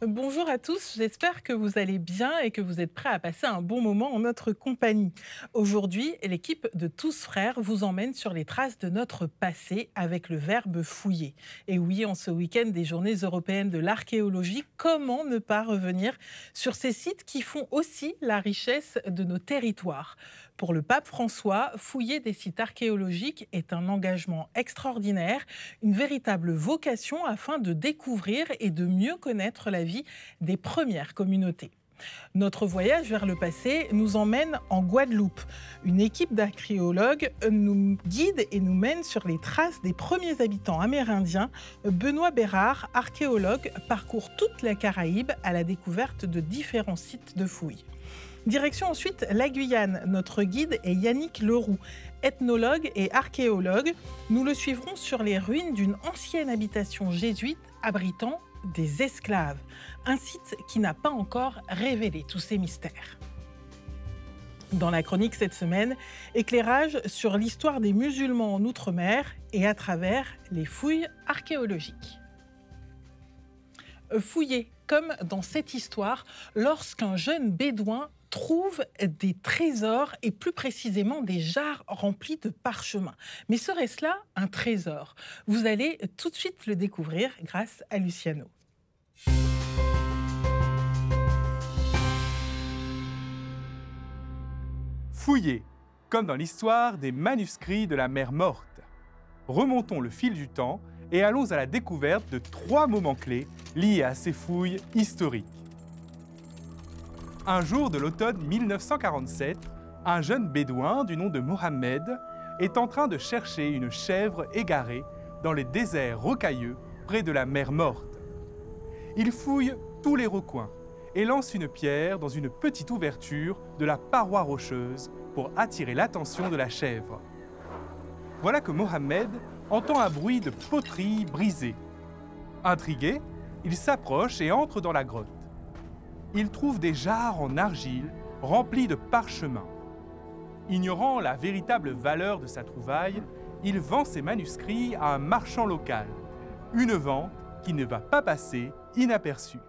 Bonjour à tous, j'espère que vous allez bien et que vous êtes prêts à passer un bon moment en notre compagnie. Aujourd'hui, l'équipe de Tous Frères vous emmène sur les traces de notre passé avec le verbe fouiller. Et oui, en ce week-end des Journées européennes de l'archéologie, comment ne pas revenir sur ces sites qui font aussi la richesse de nos territoires? Pour le pape François, fouiller des sites archéologiques est un engagement extraordinaire, une véritable vocation afin de découvrir et de mieux connaître la vie des premières communautés. Notre voyage vers le passé nous emmène en Guadeloupe. Une équipe d'archéologues nous guide et nous mène sur les traces des premiers habitants amérindiens. Benoît Bérard, archéologue, parcourt toute la Caraïbe à la découverte de différents sites de fouilles. Direction ensuite la Guyane. Notre guide est Yannick Leroux, ethnologue et archéologue. Nous le suivrons sur les ruines d'une ancienne habitation jésuite abritant des esclaves. Un site qui n'a pas encore révélé tous ses mystères. Dans la chronique cette semaine, éclairage sur l'histoire des musulmans en Outre-mer et à travers les fouilles archéologiques. Fouiller, comme dans cette histoire, lorsqu'un jeune bédouin trouve des trésors et plus précisément des jarres remplies de parchemins. Mais serait-ce là un trésor? Vous allez tout de suite le découvrir grâce à Luciano. Fouiller, comme dans l'histoire des manuscrits de la mer Morte. Remontons le fil du temps et allons à la découverte de 3 moments clés liés à ces fouilles historiques. Un jour de l'automne 1947, un jeune bédouin du nom de Mohamed est en train de chercher une chèvre égarée dans les déserts rocailleux près de la mer Morte. Il fouille tous les recoins et lance une pierre dans une petite ouverture de la paroi rocheuse pour attirer l'attention de la chèvre. Voilà que Mohamed entend un bruit de poterie brisée. Intrigué, il s'approche et entre dans la grotte. Il trouve des jarres en argile remplies de parchemins. Ignorant la véritable valeur de sa trouvaille, il vend ses manuscrits à un marchand local. Une vente qui ne va pas passer inaperçue.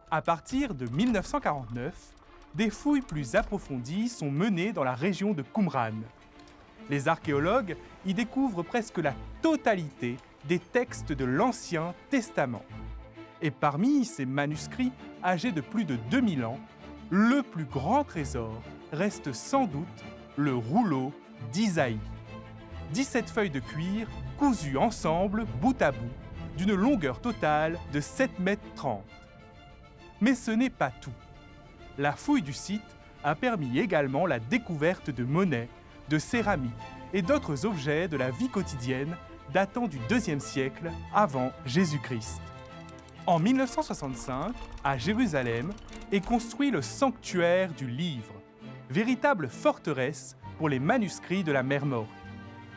À partir de 1949, des fouilles plus approfondies sont menées dans la région de Qumran. Les archéologues y découvrent presque la totalité des textes de l'Ancien Testament. Et parmi ces manuscrits âgés de plus de 2000 ans, le plus grand trésor reste sans doute le rouleau d'Isaïe. 17 feuilles de cuir cousues ensemble, bout à bout, d'une longueur totale de 7,30 mètres. Mais ce n'est pas tout. La fouille du site a permis également la découverte de monnaies, de céramiques et d'autres objets de la vie quotidienne datant du IIe siècle avant Jésus-Christ. En 1965, à Jérusalem, est construit le sanctuaire du livre, véritable forteresse pour les manuscrits de la mer Morte.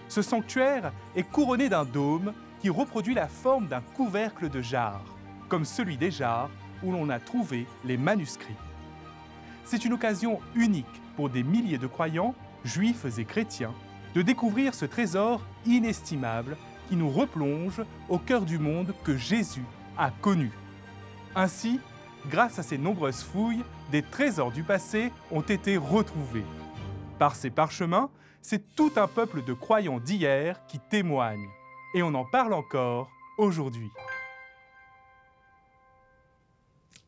Ce sanctuaire est couronné d'un dôme qui reproduit la forme d'un couvercle de jarre, comme celui des jarres où l'on a trouvé les manuscrits. C'est une occasion unique pour des milliers de croyants, juifs et chrétiens, de découvrir ce trésor inestimable qui nous replonge au cœur du monde que Jésus a connu. Ainsi, grâce à ces nombreuses fouilles, des trésors du passé ont été retrouvés. Par ces parchemins, c'est tout un peuple de croyants d'hier qui témoigne. Et on en parle encore aujourd'hui.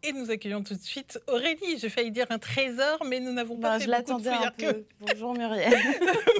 Et nous accueillons tout de suite Aurélie. J'ai failli dire un trésor, mais nous n'avons pas fait beaucoup de fouilles archéologiques. Bonjour Muriel.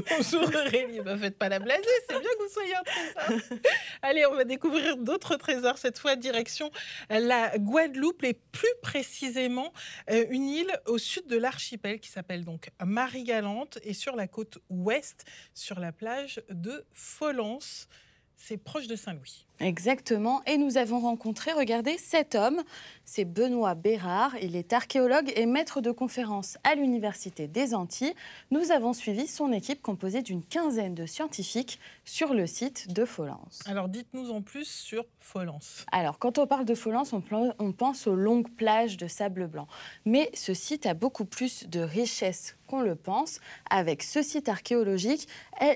Bonjour Aurélie. Faites pas la blasée, c'est bien que vous soyez un trésor. Allez, on va découvrir d'autres trésors, cette fois direction la Guadeloupe, et plus précisément une île au sud de l'archipel qui s'appelle donc Marie-Galante, et sur la côte ouest, sur la plage de Folens. C'est proche de Saint-Louis. Exactement. Et nous avons rencontré, regardez, cet homme. C'est Benoît Bérard. Il est archéologue et maître de conférences à l'Université des Antilles. Nous avons suivi son équipe composée d'une quinzaine de scientifiques sur le site de Folens. Alors, dites-nous en plus sur Folens. Alors, quand on parle de Folens, on pense aux longues plages de sable blanc. Mais ce site a beaucoup plus de richesse qu'on le pense. Avec ce site archéologique,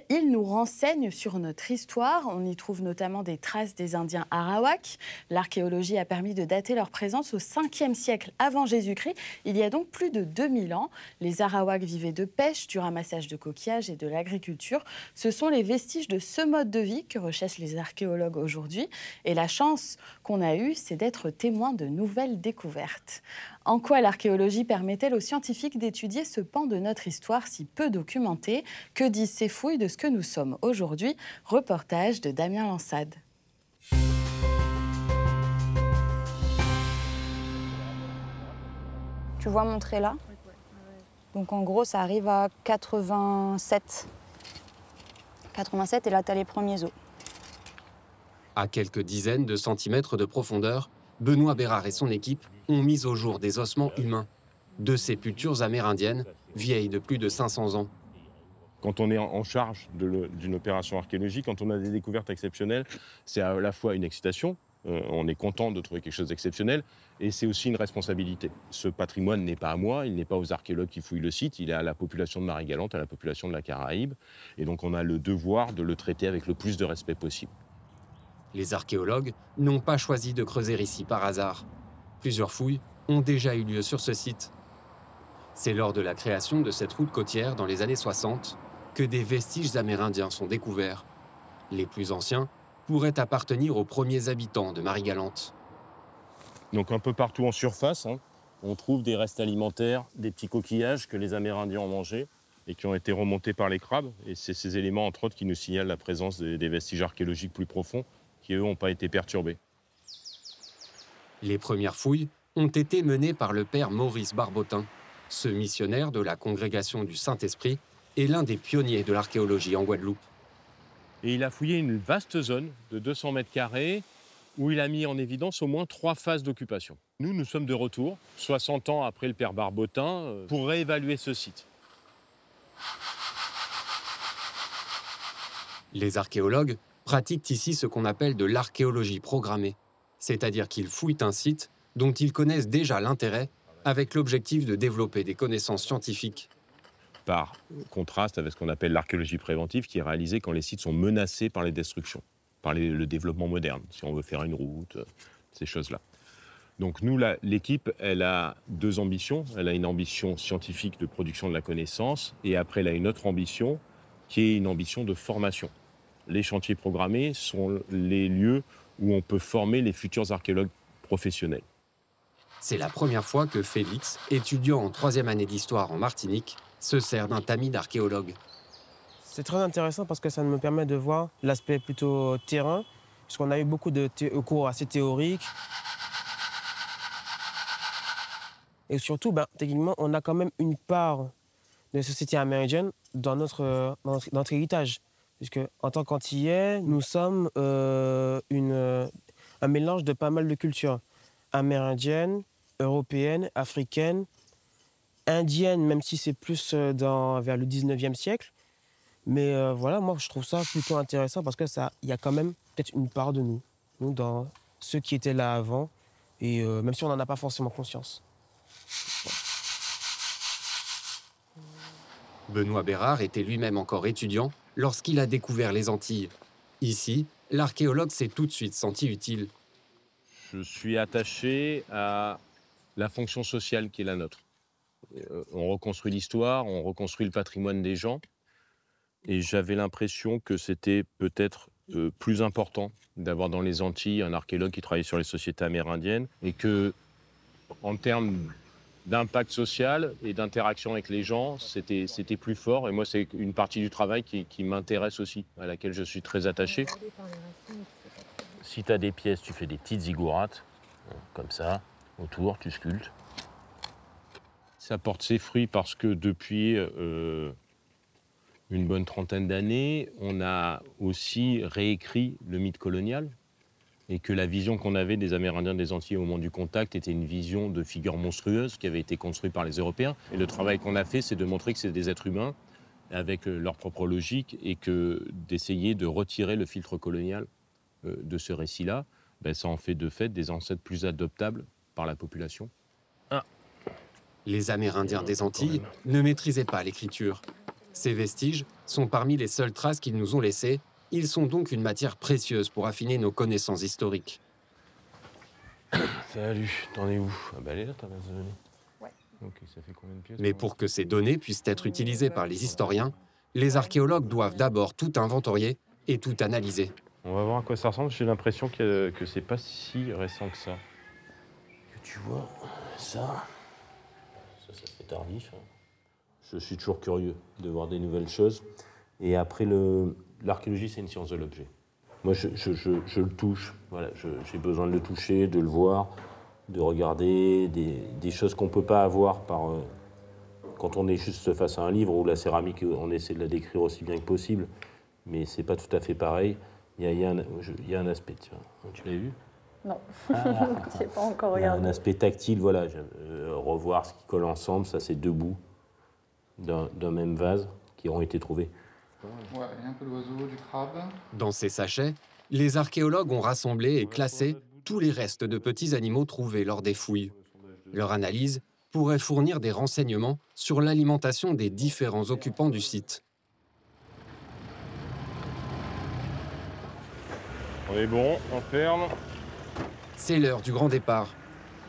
il nous renseigne sur notre histoire. On y trouve notamment des traces traces des Indiens Arawaks. L'archéologie a permis de dater leur présence au 5e siècle avant Jésus-Christ, il y a donc plus de 2000 ans. Les Arawaks vivaient de pêche, du ramassage de coquillages et de l'agriculture. Ce sont les vestiges de ce mode de vie que recherchent les archéologues aujourd'hui. Et la chance qu'on a eue, c'est d'être témoin de nouvelles découvertes. En quoi l'archéologie permet-elle aux scientifiques d'étudier ce pan de notre histoire si peu documenté? Que disent ces fouilles de ce que nous sommes aujourd'hui? Reportage de Damien Lansade. Tu vois mon trait là? Donc en gros, ça arrive à 87. 87 et là, tu as les premiers os. À quelques dizaines de centimètres de profondeur, Benoît Bérard et son équipe ont mis au jour des ossements humains de sépultures amérindiennes vieilles de plus de 500 ans. Quand on est en charge d'une opération archéologique, quand on a des découvertes exceptionnelles, c'est à la fois une excitation, on est content de trouver quelque chose d'exceptionnel, et c'est aussi une responsabilité. Ce patrimoine n'est pas à moi, il n'est pas aux archéologues qui fouillent le site, il est à la population de Marie-Galante, à la population de la Caraïbe, et donc on a le devoir de le traiter avec le plus de respect possible. Les archéologues n'ont pas choisi de creuser ici par hasard. Plusieurs fouilles ont déjà eu lieu sur ce site. C'est lors de la création de cette route côtière dans les années 60 que des vestiges amérindiens sont découverts. Les plus anciens pourraient appartenir aux premiers habitants de Marie-Galante. Donc un peu partout en surface, on trouve des restes alimentaires, des petits coquillages que les Amérindiens ont mangés et qui ont été remontés par les crabes. Et c'est ces éléments, entre autres, qui nous signalent la présence des vestiges archéologiques plus profonds qui, eux, n'ont pas été perturbés. Les premières fouilles ont été menées par le père Maurice Barbotin. Ce missionnaire de la congrégation du Saint-Esprit est l'un des pionniers de l'archéologie en Guadeloupe. Et il a fouillé une vaste zone de 200 mètres carrés où il a mis en évidence au moins 3 phases d'occupation. Nous sommes de retour, 60 ans après le père Barbotin, pour réévaluer ce site. Les archéologues pratiquent ici ce qu'on appelle de l'archéologie programmée, c'est-à-dire qu'ils fouillent un site dont ils connaissent déjà l'intérêt avec l'objectif de développer des connaissances scientifiques. Par contraste avec ce qu'on appelle l'archéologie préventive, qui est réalisée quand les sites sont menacés par les destructions, par le développement moderne, si on veut faire une route, ces choses-là. Donc nous, l'équipe, elle a 2 ambitions. Elle a une ambition scientifique de production de la connaissance, et après, elle a une autre ambition, qui est une ambition de formation. Les chantiers programmés sont les lieux où on peut former les futurs archéologues professionnels. C'est la première fois que Félix, étudiant en 3e année d'histoire en Martinique, se sert d'un tamis d'archéologue. C'est très intéressant parce que ça me permet de voir l'aspect plutôt terrain, puisqu'on a eu beaucoup de cours assez théoriques. Et surtout, techniquement, on a quand même une part de société amérindienne dans notre héritage. Puisque, en tant qu'Antillais, nous sommes un mélange de pas mal de cultures. Amérindienne, européenne, africaine, indienne, même si c'est plus vers le 19e siècle. Mais voilà, moi, je trouve ça plutôt intéressant parce que il y a quand même peut-être une part de nous dans ceux qui étaient là avant, et même si on n'en a pas forcément conscience. Benoît Bérard était lui-même encore étudiant lorsqu'il a découvert les Antilles. Ici, l'archéologue s'est tout de suite senti utile. Je suis attaché à la fonction sociale qui est la nôtre. On reconstruit l'histoire, on reconstruit le patrimoine des gens. Et j'avais l'impression que c'était peut-être plus important d'avoir dans les Antilles un archéologue qui travaillait sur les sociétés amérindiennes, et que, en termes d'impact social et d'interaction avec les gens, c'était plus fort. Et moi, c'est une partie du travail qui m'intéresse aussi, à laquelle je suis très attaché. Si tu as des pièces, tu fais des petites ziggourats, comme ça, autour, tu sculptes. Ça porte ses fruits parce que depuis une bonne trentaine d'années, on a aussi réécrit le mythe colonial, et que la vision qu'on avait des Amérindiens des Antilles au moment du contact était une vision de figures monstrueuses qui avait été construite par les Européens. Et le travail qu'on a fait, c'est de montrer que c'est des êtres humains avec leur propre logique, et que d'essayer de retirer le filtre colonial de ce récit-là, ça en fait de fait des ancêtres plus adoptables par la population. Les Amérindiens des Antilles ne maîtrisaient pas l'écriture. Ces vestiges sont parmi les seules traces qu'ils nous ont laissées Ils sont donc une matière précieuse pour affiner nos connaissances historiques. Salut, t'en es où? Ah bah elle est là, ta base de données. Ouais. Ok, ça fait combien de pièces? Mais pour que ces données puissent être utilisées par les historiens, les archéologues doivent d'abord tout inventorier et tout analyser. On va voir à quoi ça ressemble. J'ai l'impression que c'est pas si récent que ça. Que tu vois, ça fait tardif. Je suis toujours curieux de voir des nouvelles choses. Et après, l'archéologie, c'est une science de l'objet. Moi, je le touche. Voilà, j'ai besoin de le toucher, de le voir, de regarder des choses qu'on ne peut pas avoir quand on est juste face à un livre ou la céramique, on essaie de la décrire aussi bien que possible. Mais c'est pas tout à fait pareil. Il y a un aspect, tiens, tu l'as vu? Non, je n'ai pas encore regardé. Un aspect tactile, voilà. Revoir ce qui colle ensemble, ça c'est deux bouts d'un même vase qui auront été trouvés. Ouais, il y a un peu d'oiseau, du crabe. Dans ces sachets, les archéologues ont rassemblé et classé tous les restes de petits animaux trouvés lors des fouilles. Leur analyse pourrait fournir des renseignements sur l'alimentation des différents occupants du site. On est bon, on ferme. C'est l'heure du grand départ.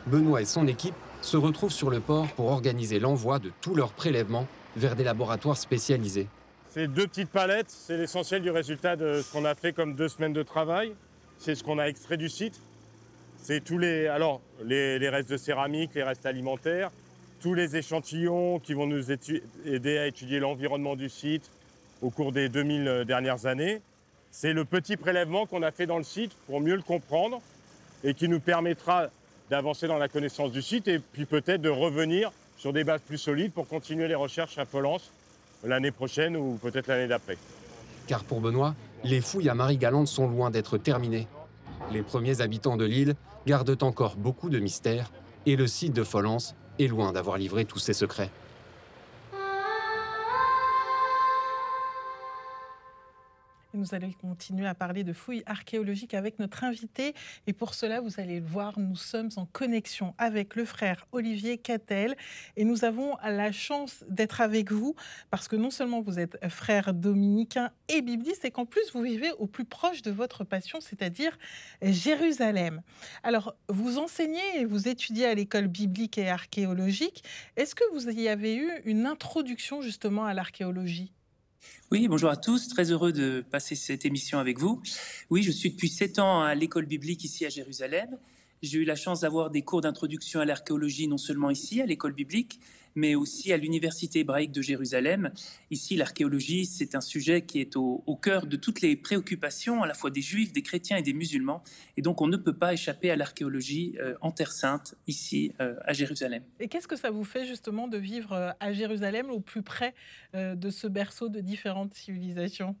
Benoît et son équipe se retrouvent sur le port pour organiser l'envoi de tous leurs prélèvements vers des laboratoires spécialisés. Ces deux petites palettes, c'est l'essentiel du résultat de ce qu'on a fait comme 2 semaines de travail. C'est ce qu'on a extrait du site. C'est tous les restes de céramique, les restes alimentaires, tous les échantillons qui vont nous aider à étudier l'environnement du site au cours des 2000 dernières années. C'est le petit prélèvement qu'on a fait dans le site pour mieux le comprendre et qui nous permettra d'avancer dans la connaissance du site et puis peut-être de revenir sur des bases plus solides pour continuer les recherches à Polence l'année prochaine ou peut-être l'année d'après. Car pour Benoît, les fouilles à Marie-Galante sont loin d'être terminées. Les premiers habitants de l'île gardent encore beaucoup de mystères et le site de Folens est loin d'avoir livré tous ses secrets. Nous allons continuer à parler de fouilles archéologiques avec notre invité. Et pour cela, vous allez le voir, nous sommes en connexion avec le frère Olivier Cattel. Et nous avons la chance d'être avec vous parce que non seulement vous êtes frère dominicain et bibliste, et qu'en plus vous vivez au plus proche de votre passion, c'est-à-dire Jérusalem. Alors, vous enseignez et vous étudiez à l'école biblique et archéologique. Est-ce que vous y avez eu une introduction justement à l'archéologie ? Oui, bonjour à tous, très heureux de passer cette émission avec vous. Oui, je suis depuis 7 ans à l'école biblique ici à Jérusalem. J'ai eu la chance d'avoir des cours d'introduction à l'archéologie non seulement ici à l'école biblique, mais aussi à l'université hébraïque de Jérusalem. Ici, l'archéologie, c'est un sujet qui est au cœur de toutes les préoccupations, à la fois des juifs, des chrétiens et des musulmans. Et donc, on ne peut pas échapper à l'archéologie en Terre Sainte, ici à Jérusalem. Et qu'est-ce que ça vous fait justement de vivre à Jérusalem, au plus près de ce berceau de différentes civilisations ?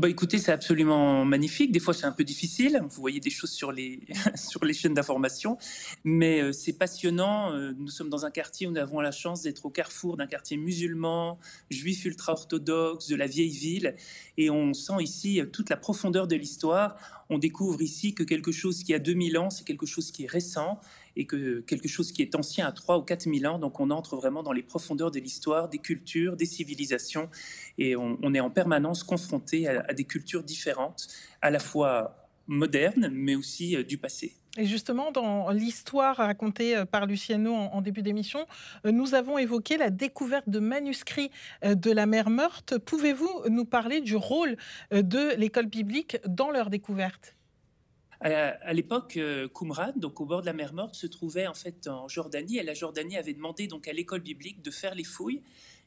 Écoutez, c'est absolument magnifique. Des fois, c'est un peu difficile. Vous voyez des choses sur les, sur les chaînes d'information. Mais c'est passionnant. Nous sommes dans un quartier où nous avons la chance d'être au carrefour d'un quartier musulman, juif ultra-orthodoxe, de la vieille ville. Et on sent ici toute la profondeur de l'histoire. On découvre ici que quelque chose qui a 2000 ans, c'est quelque chose qui est récent, et que quelque chose qui est ancien à 3 ou 4 000 ans. Donc on entre vraiment dans les profondeurs de l'histoire, des cultures, des civilisations, et on est en permanence confronté à des cultures différentes, à la fois modernes, mais aussi du passé. Et justement, dans l'histoire racontée par Luciano en début d'émission, nous avons évoqué la découverte de manuscrits de la mer Morte. Pouvez-vous nous parler du rôle de l'école biblique dans leur découverte ? À l'époque, Qumran, donc au bord de la mer Morte, se trouvait en fait en Jordanie, et la Jordanie avait demandé donc à l'école biblique de faire les fouilles.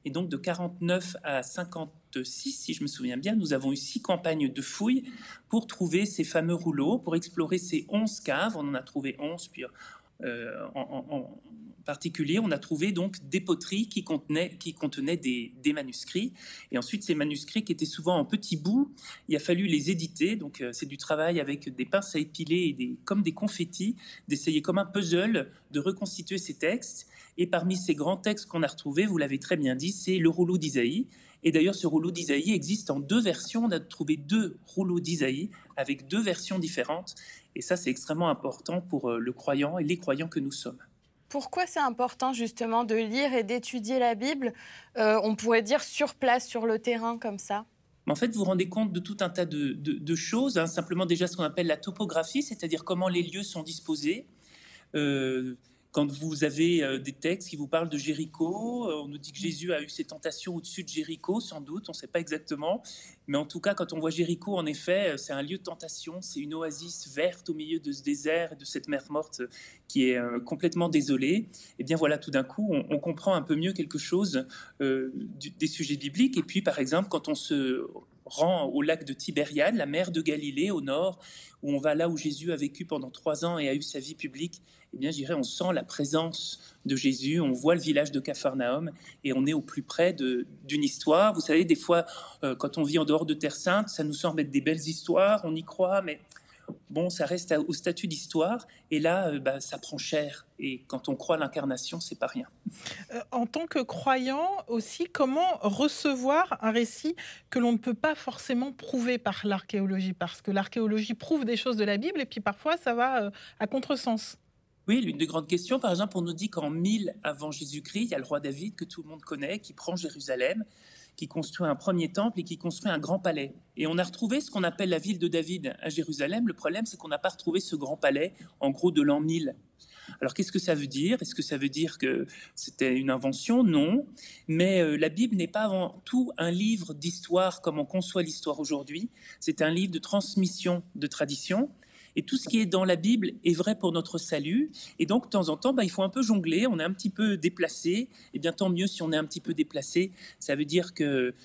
Et donc de 49 à 56, si je me souviens bien, nous avons eu 6 campagnes de fouilles pour trouver ces fameux rouleaux, pour explorer ces 11 caves. On en a trouvé 11, puis en particulier, on a trouvé donc des poteries qui contenaient des manuscrits. Et ensuite, ces manuscrits qui étaient souvent en petits bouts, il a fallu les éditer. Donc, c'est du travail avec des pinces à épiler et comme des confettis, d'essayer comme un puzzle de reconstituer ces textes. Et parmi ces grands textes qu'on a retrouvés, vous l'avez très bien dit, c'est le rouleau d'Isaïe. Et d'ailleurs, ce rouleau d'Isaïe existe en 2 versions. On a trouvé 2 rouleaux d'Isaïe avec 2 versions différentes. Et ça, c'est extrêmement important pour le croyant et les croyants que nous sommes. Pourquoi c'est important justement de lire et d'étudier la Bible, on pourrait dire sur place, sur le terrain comme ça ? Mais en fait, vous vous rendez compte de tout un tas de choses, hein. Simplement déjà ce qu'on appelle la topographie, c'est-à-dire comment les lieux sont disposés. Quand vous avez des textes qui vous parlent de Jéricho, on nous dit que Jésus a eu ses tentations au-dessus de Jéricho, sans doute, on ne sait pas exactement. Mais en tout cas, quand on voit Jéricho, en effet, c'est un lieu de tentation, c'est une oasis verte au milieu de ce désert et de cette mer morte qui est complètement désolée. Et bien voilà, tout d'un coup, on comprend un peu mieux quelque chose des sujets bibliques. Et puis, par exemple, quand on se rend au lac de Tibériade, la mer de Galilée au nord, où on va là où Jésus a vécu pendant 3 ans et a eu sa vie publique, eh bien, je dirais, on sent la présence de Jésus, on voit le village de Capharnaüm et on est au plus près d'une histoire. Vous savez, des fois, quand on vit en dehors de Terre Sainte, ça nous semble être des belles histoires, on y croit, mais bon, ça reste au statut d'histoire. Et là, ça prend cher. Et quand on croit à l'incarnation, c'est pas rien. En tant que croyant aussi, comment recevoir un récit que l'on ne peut pas forcément prouver par l'archéologie? Parce que l'archéologie prouve des choses de la Bible et puis parfois ça va à contresens. Oui, l'une des grandes questions, par exemple, on nous dit qu'en 1000 avant Jésus-Christ, il y a le roi David que tout le monde connaît, qui prend Jérusalem, qui construit un premier temple et qui construit un grand palais. Et on a retrouvé ce qu'on appelle la ville de David à Jérusalem. Le problème, c'est qu'on n'a pas retrouvé ce grand palais, en gros, de l'an 1000. Alors, qu'est-ce que ça veut dire? Est-ce que ça veut dire que c'était une invention? Non. Mais la Bible n'est pas avant tout un livre d'histoire comme on conçoit l'histoire aujourd'hui. C'est un livre de transmission de tradition. Et tout ce qui est dans la Bible est vrai pour notre salut. Et donc, de temps en temps, il faut un peu jongler. On est un petit peu déplacé. Et bien, tant mieux si on est un petit peu déplacé. Ça veut dire que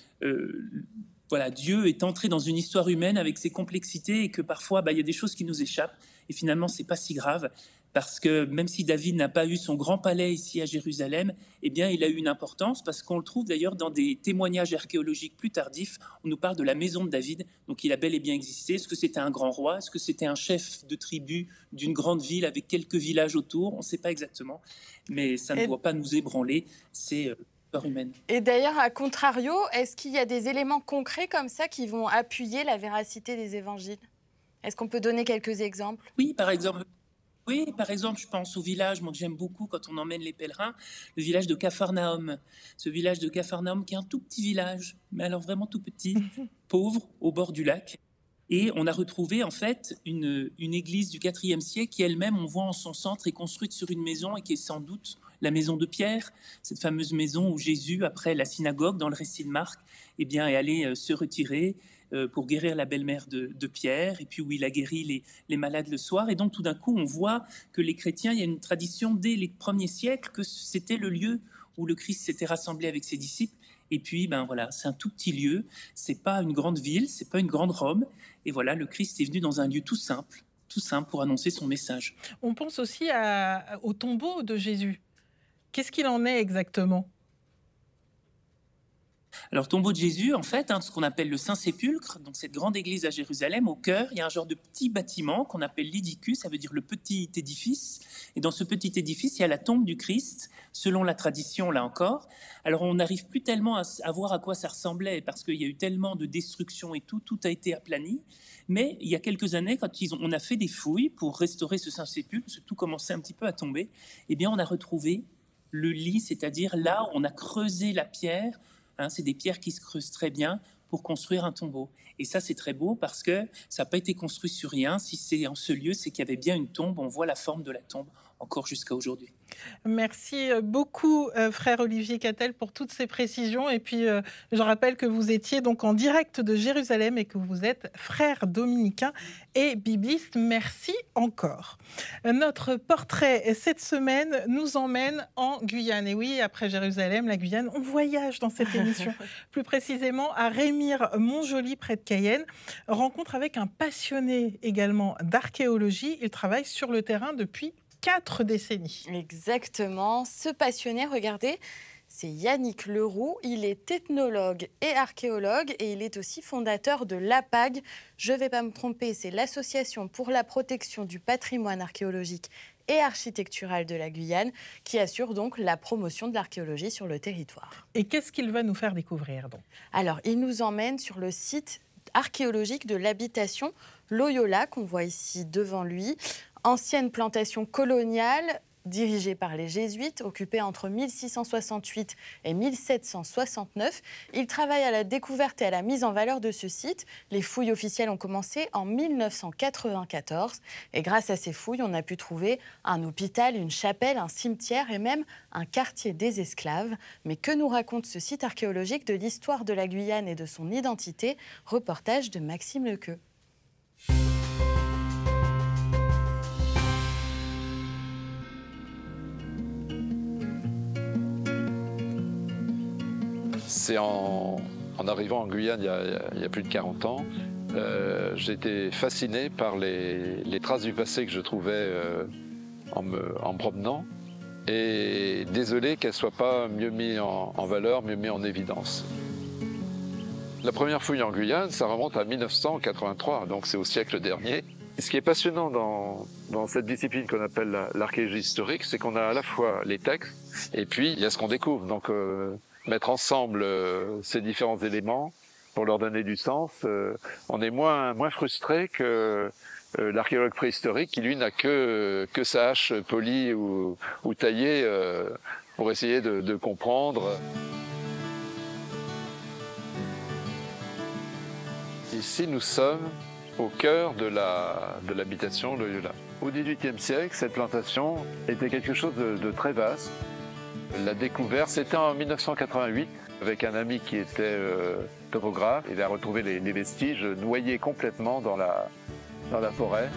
voilà, Dieu est entré dans une histoire humaine avec ses complexités et que parfois, il y a des choses qui nous échappent. Et finalement, c'est pas si grave. Parce que même si David n'a pas eu son grand palais ici à Jérusalem, eh bien, il a eu une importance parce qu'on le trouve d'ailleurs dans des témoignages archéologiques plus tardifs. On nous parle de la maison de David, donc il a bel et bien existé. Est-ce que c'était un grand roi? Est-ce que c'était un chef de tribu d'une grande ville avec quelques villages autour? On ne sait pas exactement, mais ça ne doit pas nous ébranler. C'est l'histoire humaine. Et d'ailleurs, à contrario, est-ce qu'il y a des éléments concrets comme ça qui vont appuyer la véracité des évangiles? Est-ce qu'on peut donner quelques exemples? Oui, par exemple. Oui, par exemple, je pense au village, moi que j'aime beaucoup quand on emmène les pèlerins, le village de Capharnaüm. Ce village de Capharnaüm qui est un tout petit village, mais alors vraiment tout petit, pauvre, au bord du lac. Et on a retrouvé en fait une église du IVe siècle qui elle-même, on voit en son centre, est construite sur une maison et qui est sans doute la maison de Pierre, cette fameuse maison où Jésus, après la synagogue, dans le récit de Marc, eh bien, est allé se retirer pour guérir la belle-mère de Pierre, et puis où il a guéri les malades le soir. Et donc tout d'un coup, on voit que les chrétiens, il y a une tradition dès les premiers siècles que c'était le lieu où le Christ s'était rassemblé avec ses disciples. Et puis, voilà, c'est un tout petit lieu, c'est pas une grande ville, c'est pas une grande Rome. Et voilà, le Christ est venu dans un lieu tout simple pour annoncer son message. On pense aussi au tombeau de Jésus. Qu'est-ce qu'il en est exactement? Alors, tombeau de Jésus, en fait, ce qu'on appelle le Saint-Sépulcre, donc cette grande église à Jérusalem, au cœur, il y a un genre de petit bâtiment qu'on appelle l'Idicus, ça veut dire le petit édifice. Et dans ce petit édifice, il y a la tombe du Christ, selon la tradition, là encore. Alors, on n'arrive plus tellement à voir à quoi ça ressemblait, parce qu'il y a eu tellement de destruction et tout a été aplani. Mais il y a quelques années, quand on a fait des fouilles pour restaurer ce Saint-Sépulcre, parce que tout commençait un petit peu à tomber, eh bien, on a retrouvé le lit, c'est-à-dire là où on a creusé la pierre. C'est des pierres qui se creusent très bien pour construire un tombeau. Et ça, c'est très beau parce que ça n'a pas été construit sur rien. Si c'est en ce lieu, c'est qu'il y avait bien une tombe. On voit la forme de la tombe encore jusqu'à aujourd'hui. Merci beaucoup, frère Olivier Cattel, pour toutes ces précisions. Et puis, je rappelle que vous étiez donc en direct de Jérusalem et que vous êtes frère dominicain et bibliste. Merci encore. Notre portrait cette semaine nous emmène en Guyane. Et oui, après Jérusalem, la Guyane, on voyage dans cette émission. Plus précisément à Rémire-Montjoly, près de Cayenne. Rencontre avec un passionné également d'archéologie. Il travaille sur le terrain depuis 4 décennies. Exactement. Ce passionné, regardez, c'est Yannick Leroux. Il est ethnologue et archéologue et il est aussi fondateur de l'APAG. Je ne vais pas me tromper, c'est l'Association pour la protection du patrimoine archéologique et architectural de la Guyane, qui assure donc la promotion de l'archéologie sur le territoire. Et qu'est-ce qu'il va nous faire découvrir donc? Alors, il nous emmène sur le site archéologique de l'habitation Loyola, qu'on voit ici devant lui. Ancienne plantation coloniale, dirigé par les Jésuites, occupé entre 1668 et 1769. Il travaille à la découverte et à la mise en valeur de ce site. Les fouilles officielles ont commencé en 1994. Et grâce à ces fouilles, on a pu trouver un hôpital, une chapelle, un cimetière et même un quartier des esclaves. Mais que nous raconte ce site archéologique de l'histoire de la Guyane et de son identité? Reportage de Maxime Lequeux. C'est en arrivant en Guyane il y a plus de 40 ans, j'ai été fasciné par les traces du passé que je trouvais en me promenant, et désolé qu'elles ne soient pas mieux mises en valeur, mieux mises en évidence. La première fouille en Guyane, ça remonte à 1983, donc c'est au siècle dernier. Ce qui est passionnant dans cette discipline qu'on appelle l'archéologie historique, c'est qu'on a à la fois les textes et puis il y a ce qu'on découvre. Donc mettre ensemble ces différents éléments pour leur donner du sens, on est moins frustré que l'archéologue préhistorique qui, lui, n'a que sa hache polie ou taillée pour essayer de comprendre. Ici, nous sommes au cœur de l'habitation Loyola. Au XVIIIe siècle, cette plantation était quelque chose de très vaste. La découverte, c'était en 1988, avec un ami qui était topographe. Il a retrouvé les vestiges noyés complètement dans la forêt.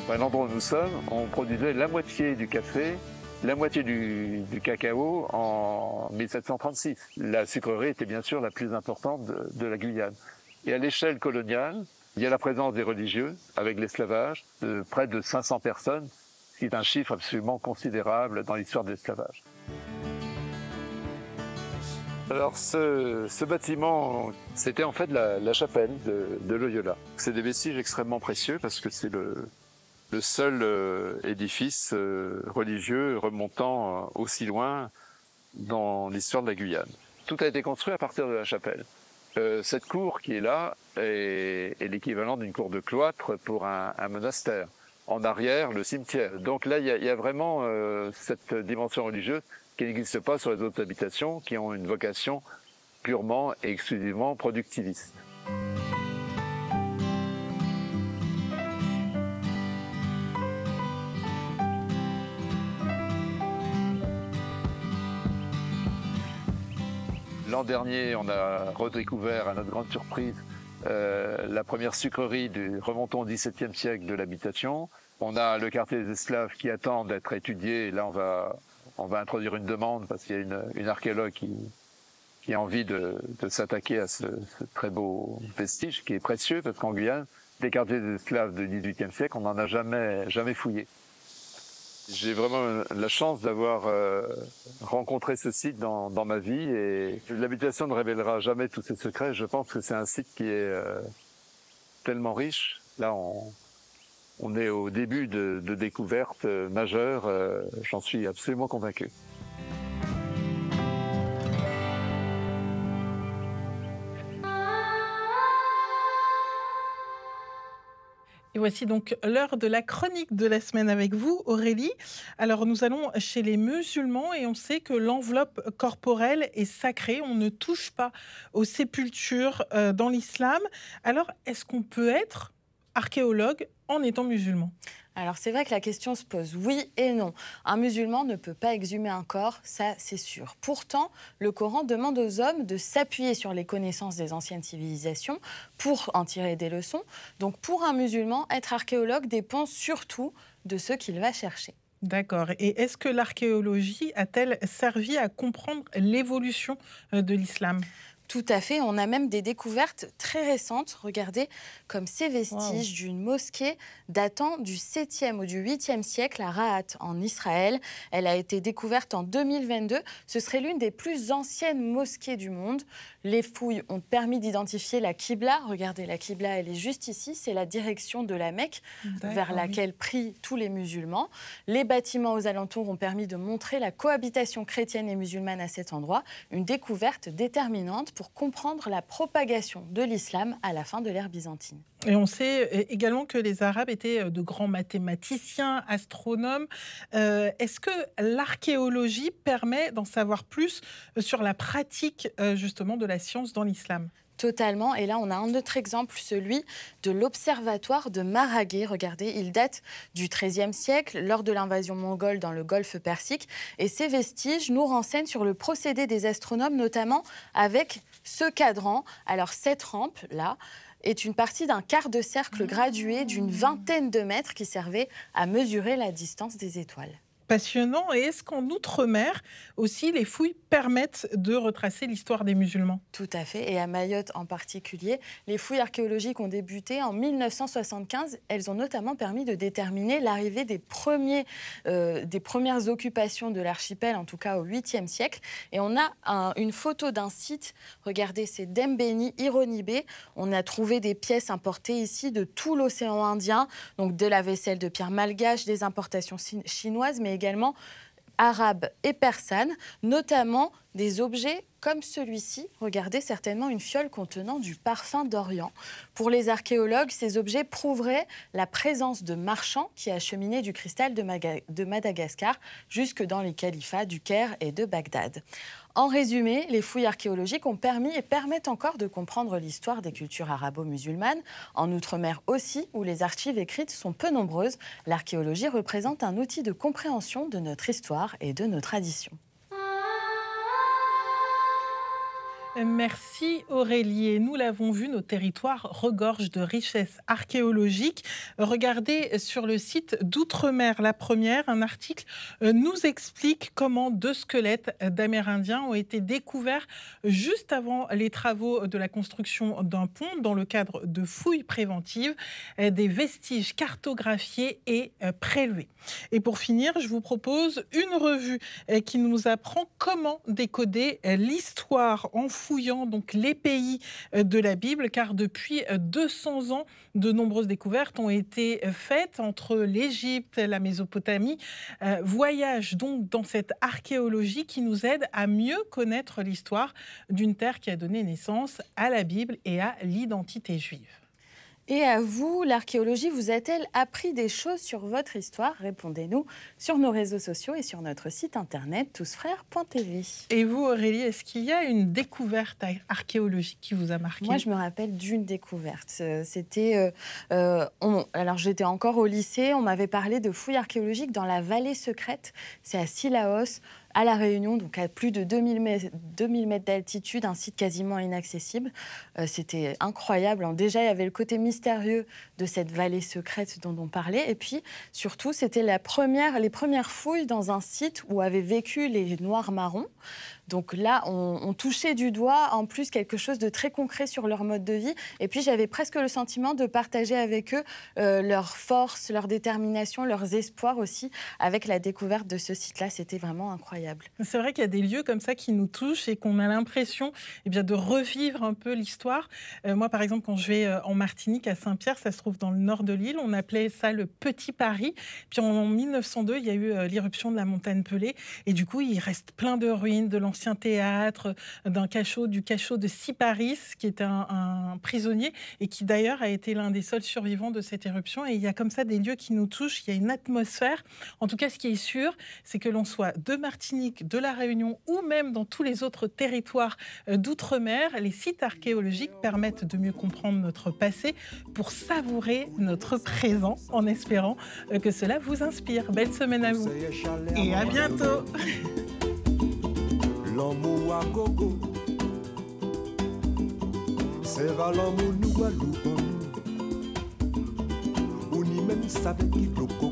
À l'endroit où nous sommes, on produisait la moitié du café, la moitié du cacao en 1736. La sucrerie était bien sûr la plus importante de la Guyane. Et à l'échelle coloniale, il y a la présence des religieux, avec l'esclavage, de près de 500 personnes, qui est un chiffre absolument considérable dans l'histoire de l'esclavage. Alors ce bâtiment, c'était en fait la chapelle de Loyola. C'est des vestiges extrêmement précieux parce que c'est le seul édifice religieux remontant aussi loin dans l'histoire de la Guyane. Tout a été construit à partir de la chapelle. Cette cour qui est là est l'équivalent d'une cour de cloître pour un monastère. En arrière, le cimetière. Donc là, il y a vraiment cette dimension religieuse qui n'existe pas sur les autres habitations, qui ont une vocation purement et exclusivement productiviste. L'an dernier, on a redécouvert, à notre grande surprise, la première sucrerie remontant au XVIIe siècle de l'habitation. On a le quartier des esclaves qui attend d'être étudié. Et là, on va introduire une demande parce qu'il y a une archéologue qui a envie de s'attaquer à ce très beau vestige qui est précieux parce qu'en Guyane, les quartiers des esclaves du XVIIIe siècle, on n'en a jamais fouillé. J'ai vraiment la chance d'avoir rencontré ce site dans ma vie et l'habitation ne révélera jamais tous ses secrets. Je pense que c'est un site qui est tellement riche. Là, on est au début de découvertes majeures. J'en suis absolument convaincu. Et voici donc l'heure de la chronique de la semaine avec vous, Aurélie. Alors, nous allons chez les musulmans et on sait que l'enveloppe corporelle est sacrée. On ne touche pas aux sépultures dans l'islam. Alors, est-ce qu'on peut être archéologue en étant musulman ? Alors c'est vrai que la question se pose oui et non. Un musulman ne peut pas exhumer un corps, ça c'est sûr. Pourtant, le Coran demande aux hommes de s'appuyer sur les connaissances des anciennes civilisations pour en tirer des leçons. Donc pour un musulman, être archéologue dépend surtout de ce qu'il va chercher. D'accord. Et est-ce que l'archéologie a-t-elle servi à comprendre l'évolution de l'islam ? Tout à fait. On a même des découvertes très récentes, regardez, comme ces vestiges d'une mosquée datant du 7e ou du 8e siècle à Rahat, en Israël. Elle a été découverte en 2022. Ce serait l'une des plus anciennes mosquées du monde. Les fouilles ont permis d'identifier la Qibla. Regardez, la Qibla, elle est juste ici. C'est la direction de la Mecque, vers laquelle prient tous les musulmans. Les bâtiments aux alentours ont permis de montrer la cohabitation chrétienne et musulmane à cet endroit. Une découverte déterminante pour comprendre la propagation de l'islam à la fin de l'ère byzantine. Et on sait également que les Arabes étaient de grands mathématiciens, astronomes. Est-ce que l'archéologie permet d'en savoir plus sur la pratique justement de la science dans l'islam ? Totalement. Et là, on a un autre exemple, celui de l'observatoire de Maraghe. Regardez, il date du XIIIe siècle, lors de l'invasion mongole dans le golfe Persique. Et ces vestiges nous renseignent sur le procédé des astronomes, notamment avec ce cadran. Alors, cette rampe, là, est une partie d'un quart de cercle gradué d'une vingtaine de mètres qui servait à mesurer la distance des étoiles. Passionnant. Et est-ce qu'en Outre-mer aussi, les fouilles permettent de retracer l'histoire des musulmans ? Tout à fait. Et à Mayotte en particulier, les fouilles archéologiques ont débuté en 1975. Elles ont notamment permis de déterminer l'arrivée des premières occupations de l'archipel, en tout cas au 8e siècle. Et on a une photo d'un site. Regardez, c'est Dembéni, Ironibé. On a trouvé des pièces importées ici de tout l'océan Indien, donc de la vaisselle de pierre malgache, des importations chinoises, mais également arabes et persanes, notamment des objets comme celui-ci. Regardez, certainement une fiole contenant du parfum d'Orient. Pour les archéologues, ces objets prouveraient la présence de marchands qui achemiнаient du cristal de Madagascar jusque dans les califats du Caire et de Bagdad. En résumé, les fouilles archéologiques ont permis et permettent encore de comprendre l'histoire des cultures arabo-musulmanes. En Outre-mer aussi, où les archives écrites sont peu nombreuses, l'archéologie représente un outil de compréhension de notre histoire et de nos traditions. Merci Aurélie. Et nous l'avons vu, nos territoires regorgent de richesses archéologiques. Regardez sur le site d'Outre-mer, la première, un article nous explique comment 2 squelettes d'Amérindiens ont été découverts juste avant les travaux de la construction d'un pont dans le cadre de fouilles préventives, des vestiges cartographiés et prélevés. Et pour finir, je vous propose une revue qui nous apprend comment décoder l'histoire en fouillant donc les pays de la Bible, car depuis 200 ans, de nombreuses découvertes ont été faites entre l'Égypte et la Mésopotamie. Voyage donc dans cette archéologie qui nous aide à mieux connaître l'histoire d'une terre qui a donné naissance à la Bible et à l'identité juive. Et à vous, l'archéologie vous a-t-elle appris des choses sur votre histoire ? Répondez-nous sur nos réseaux sociaux et sur notre site internet tousfrères.tv. Et vous, Aurélie, est-ce qu'il y a une découverte archéologique qui vous a marqué ? Moi, je me rappelle d'une découverte. C'était, alors j'étais encore au lycée, on m'avait parlé de fouilles archéologiques dans la vallée secrète. C'est à Sillaos, à La Réunion, donc à plus de 2000 mètres d'altitude, un site quasiment inaccessible. C'était incroyable. Alors, déjà, il y avait le côté mystérieux de cette vallée secrète dont on parlait. Et puis, surtout, c'était les premières fouilles dans un site où avaient vécu les Noirs-Marrons. Donc là, on touchait du doigt, en plus, quelque chose de très concret sur leur mode de vie. Et puis, j'avais presque le sentiment de partager avec eux leurs forces, leur détermination, leurs espoirs aussi, avec la découverte de ce site-là. C'était vraiment incroyable. C'est vrai qu'il y a des lieux comme ça qui nous touchent et qu'on a l'impression de revivre un peu l'histoire. Moi, par exemple, quand je vais en Martinique, à Saint-Pierre, ça se trouve dans le nord de l'île, on appelait ça le Petit Paris. Puis en 1902, il y a eu l'irruption de la montagne Pelée. Et du coup, il reste plein de ruines de l'ancien théâtre, du cachot de Siparis, qui était un prisonnier et qui d'ailleurs a été l'un des seuls survivants de cette éruption. Et il y a comme ça des lieux qui nous touchent, il y a une atmosphère. En tout cas, ce qui est sûr, c'est que l'on soit de Martinique, de La Réunion ou même dans tous les autres territoires d'outre-mer, les sites archéologiques permettent de mieux comprendre notre passé pour savourer notre présent, en espérant que cela vous inspire. Belle semaine à vous et à bientôt. L'amour à gogo, c'est à l'amour nous à l'oubon, on y même savait qu'il le coco.